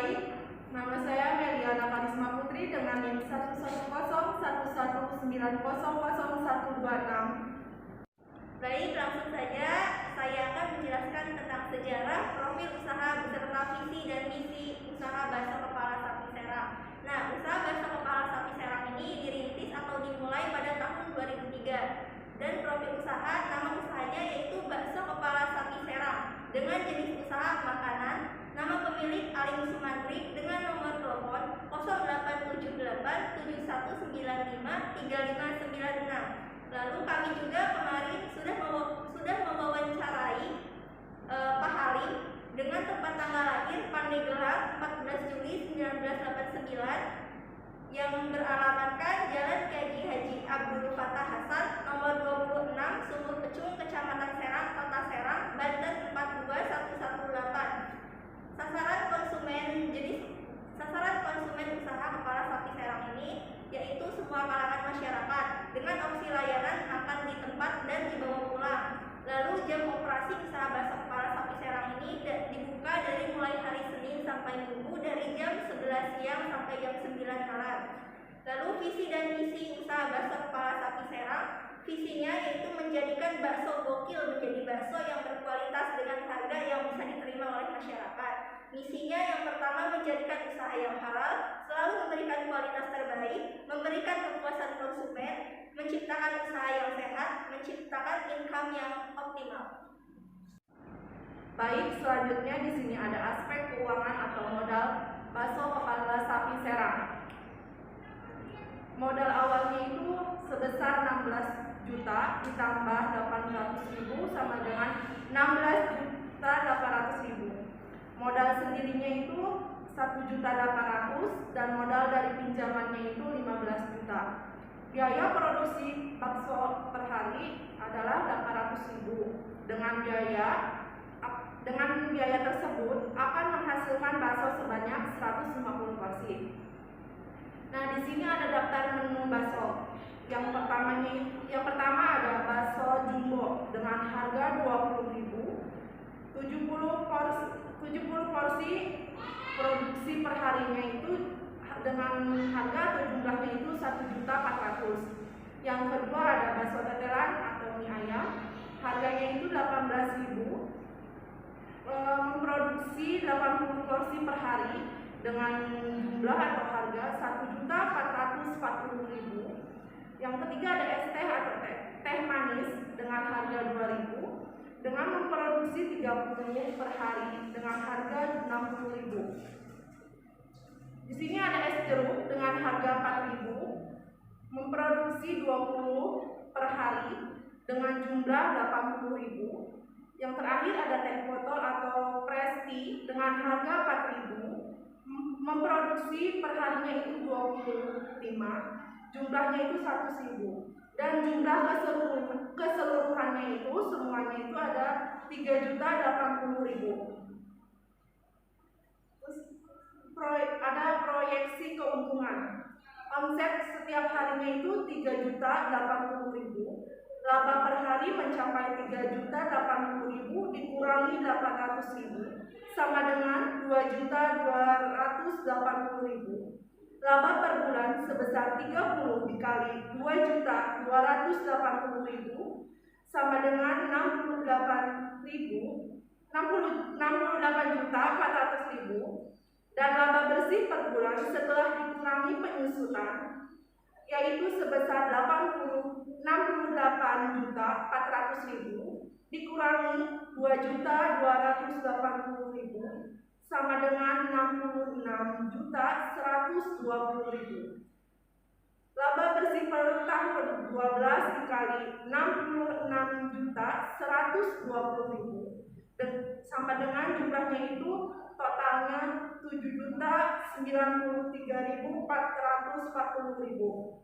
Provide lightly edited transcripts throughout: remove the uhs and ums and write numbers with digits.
Baik, nama saya Meliana Karisma Putri dengan NIM 11011900126. Baik, langsung saja saya akan menjelaskan tentang sejarah, profil usaha beserta visi dan misi usaha Bakso Kepala Sapi Serang. Nah, usaha Bakso Kepala Sapi Serang ini dirintis atau dimulai pada tahun 2003 dan profil usaha, nama usahanya yaitu Bakso Kepala Sapi Serang dengan jenis usaha makanan. Nama pemilik Alim Sumantri dengan nomor telepon 0878 7195 3596. Lalu kami juga kemarin sudah mewawancarai Pak Halim dengan tempat tanggal lahir Pandeglang 14 Juli 1989 yang beralamatkan Jalan Kiai Haji Abdul Fatah Hasan nomor 26 Sumur Pecung, Kecamatan Serang, Kota Serang, Banten 42118. Sasaran konsumen usaha Kepala Sapi Serang ini yaitu semua kalangan masyarakat dengan opsi layanan makan di tempat dan dibawa pulang. Lalu jam operasi usaha Bakso Kepala Sapi Serang ini dibuka dari mulai hari Senin sampai Minggu dari jam 11 siang sampai jam 9 malam. Lalu visi dan misi usaha Bakso Kepala Sapi Serang, visinya yaitu menjadikan bakso gokil menjadi bakso yang berkualitas dengan harga yang bisa diterima oleh masyarakat. Misinya yang pertama menjadikan usaha yang halal, selalu memberikan kualitas terbaik, memberikan kepuasan konsumen, menciptakan usaha yang sehat, menciptakan income yang optimal. Baik, selanjutnya di sini ada aspek keuangan atau modal Bakso Kepala Sapi Serang. Modal awalnya itu sebesar 16 juta ditambah 800.000 sama dengan 16.800.000. Modal sendirinya itu 1.800.000 dan modal dari pinjamannya itu 15 juta. Biaya produksi bakso per hari adalah 800.000. Dengan biaya tersebut akan menghasilkan bakso sebanyak 150 porsi. Nah, di sini ada daftar menu bakso. Yang pertama ada bakso jumbo dengan harga 20.000. 70 porsi produksi per harinya itu dengan harga atau jumlahnya itu 1.400.000. Yang kedua ada bakso tetelan atau mie ayam, harganya itu 18.000. Memproduksi 80 porsi per hari dengan jumlah atau harga 1.440.000. Yang ketiga ada es teh atau teh manis dengan harga 2.000 dengan memproduksi 30 per hari dengan harga 60.000. Di sini ada es jeruk dengan harga 4.000, memproduksi 20 per hari dengan jumlah 80.000. Yang terakhir ada teh botol atau presti dengan harga 4.000, memproduksi per harinya itu 25, jumlahnya itu 100.000. Dan jumlah keseluruhannya itu semuanya itu ada 3.080.000. Terus ada proyeksi keuntungan. Omset setiap harinya itu 3.080.000. Laba per hari mencapai 3.080.000 dikurangi 800.000 sama dengan 2.280.000. Laba per bulan sebesar 30 dikali 2.280.000 sama dengan 68.400.000 dan laba bersih per bulan setelah dikurangi penyusutan yaitu sebesar 68.400.000 dikurangi 2.280.000 sama dengan 66.120.000. Laba bersih per tahun 12 dikali 66.120.000 dan sama dengan jumlahnya itu totalnya 7.093.440.000.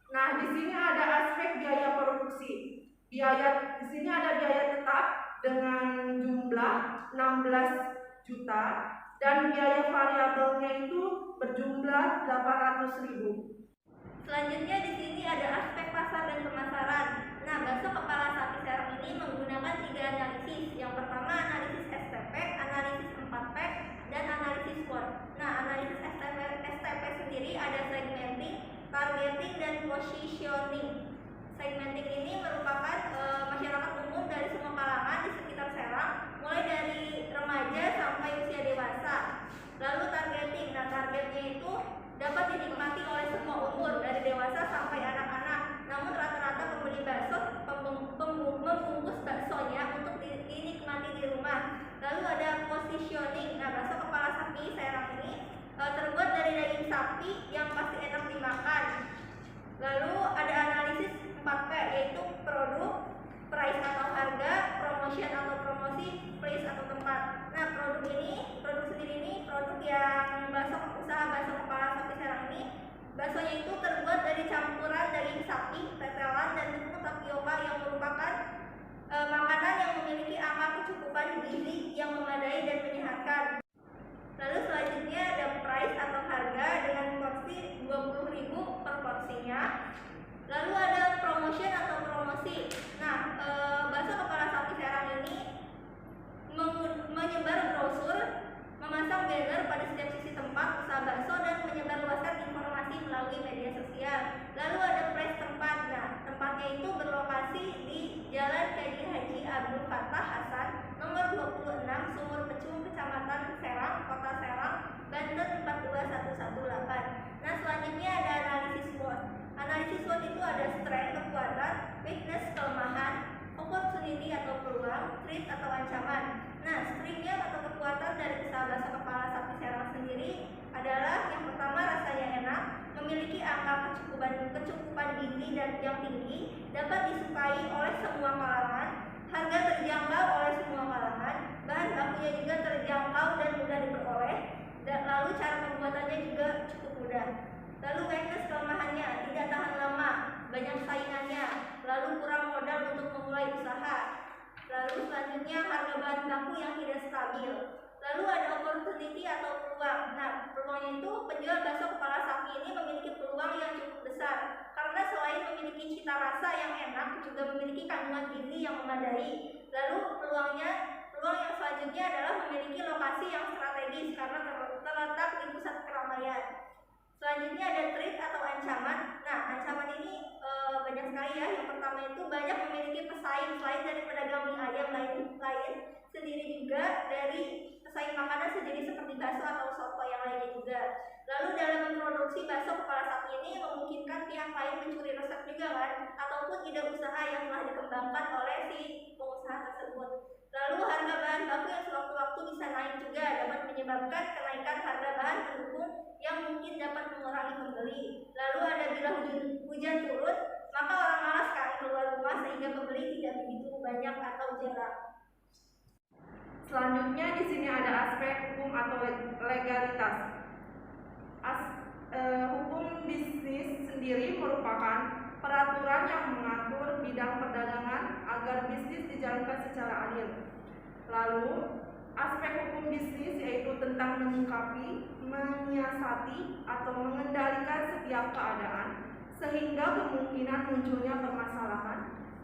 Nah, di sini ada aspek biaya produksi. Di sini ada biaya tetap dengan jumlah 16 juta dan biaya variabelnya itu berjumlah 800.000. Selanjutnya di sini ada aspek pasar dan pemasaran. Nah, Bakso Kepala Sapi Serang ini menggunakan 3 analisis. Yang pertama analisis STP, analisis 4P, dapat disukai oleh semua kalangan, harga terjangkau oleh semua kalangan, bahan bakunya juga terjangkau dan mudah diperoleh, dan lalu cara pembuatannya juga cukup mudah. Lalu kelemahannya tidak tahan lama, banyak saingannya, lalu kurang modal untuk memulai usaha. Lalu selanjutnya harga bahan baku yang tidak stabil. Lalu ada opportunity atau peluang. Nah, peluangnya itu penjual bakso kepala sapi ini memiliki peluang yang cukup besar karena selain memiliki cita rasa yang enak, juga memiliki kandungan gizi yang memadai. Lalu peluang yang selanjutnya adalah memiliki lokasi yang strategis karena terletak di pusat keramaian. Selanjutnya ada threat atau ancaman. Nah, ancaman ini banyak sekali ya. Yang pertama itu banyak memiliki pesaing selain dari pedagang mie ayam lain sendiri juga dari pesaing makanan sejenis seperti bakso atau soto yang lainnya juga. Lalu dalam memproduksi bakso kepala sapi ini memungkinkan pihak lain mencuri resep juga kan, ataupun ide usaha yang telah dikembangkan oleh si pengusaha tersebut. Lalu harga bahan baku yang sewaktu-waktu bisa naik juga dapat menyebabkan kenaikan harga bahan pendukung yang mungkin dapat mengurangi pembeli. Lalu ada bila hujan turun, maka orang malas kan keluar rumah sehingga pembeli tidak begitu banyak atau jarang. Selanjutnya di sini ada aspek hukum atau legalitas. Hukum bisnis sendiri merupakan peraturan yang mengatur bidang perdagangan agar bisnis dijalankan secara adil. Lalu, aspek hukum bisnis yaitu tentang menyikapi, menyiasati, atau mengendalikan setiap keadaan sehingga kemungkinan munculnya permasalahan,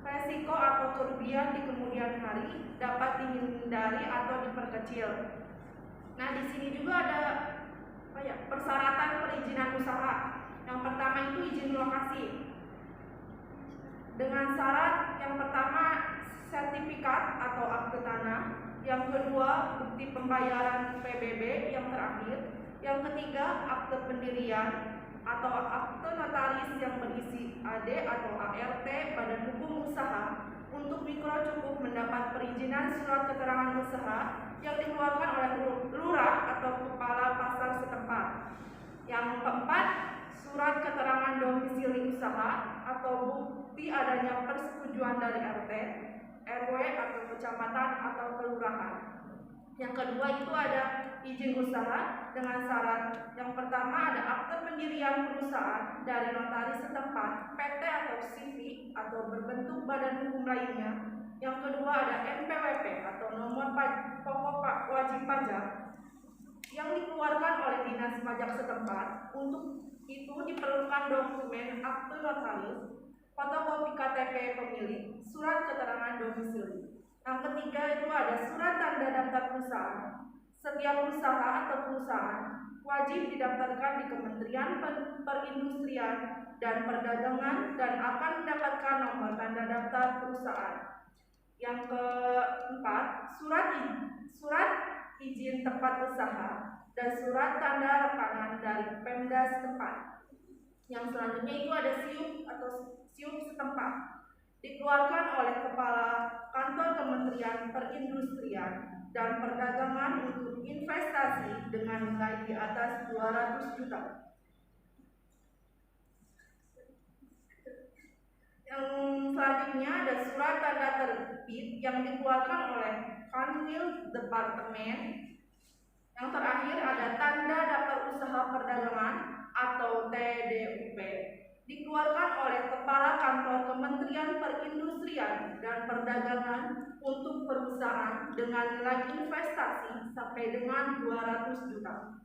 resiko atau kerugian di kemudian hari dapat dihindari atau diperkecil. Nah, di sini juga ada persyaratan perizinan usaha. Yang pertama itu izin lokasi. Dengan syarat yang pertama sertifikat atau akte tanah, yang kedua bukti pembayaran PBB yang terakhir, yang ketiga akte pendirian atau akte notaris yang berisi AD atau ART badan hukum usaha. Untuk mikro cukup mendapat perizinan surat keterangan usaha yang dikeluarkan oleh lurah atau kepala pasar setempat. Yang keempat, surat keterangan domisili usaha atau bukti adanya persetujuan dari RT, RW atau kecamatan atau kelurahan. Yang kedua itu ada izin usaha dengan syarat. Yang pertama ada akte pendirian perusahaan dari notaris setempat, PT atau CV atau berbentuk badan hukum lainnya. Yang kedua ada NPWP atau nomor pokok wajib pajak yang dikeluarkan oleh dinas pajak setempat. Untuk itu diperlukan dokumen akte notaris, fotokopi KTP pemilik, surat keterangan domisili. Yang ketiga itu ada surat tanda daftar perusahaan. Setiap usaha atau perusahaan wajib didaftarkan di Kementerian Perindustrian dan Perdagangan dan akan mendapatkan nomor tanda daftar perusahaan. Yang keempat, surat izin tempat usaha dan surat tanda rekanan dari Pemda setempat. Yang selanjutnya itu ada SIUP setempat, dikeluarkan oleh Kepala Kantor Kementerian Perindustrian dan Perdagangan untuk investasi dengan nilai di atas 200 juta. Yang selanjutnya ada surat tanda terbit yang dikeluarkan oleh Kanwil Departemen. Yang terakhir ada tanda daftar usaha perdagangan atau TDUP, dikeluarkan oleh Kepala Kantor Kementerian Perindustrian dan Perdagangan untuk perusahaan dengan nilai investasi sampai dengan 200 juta.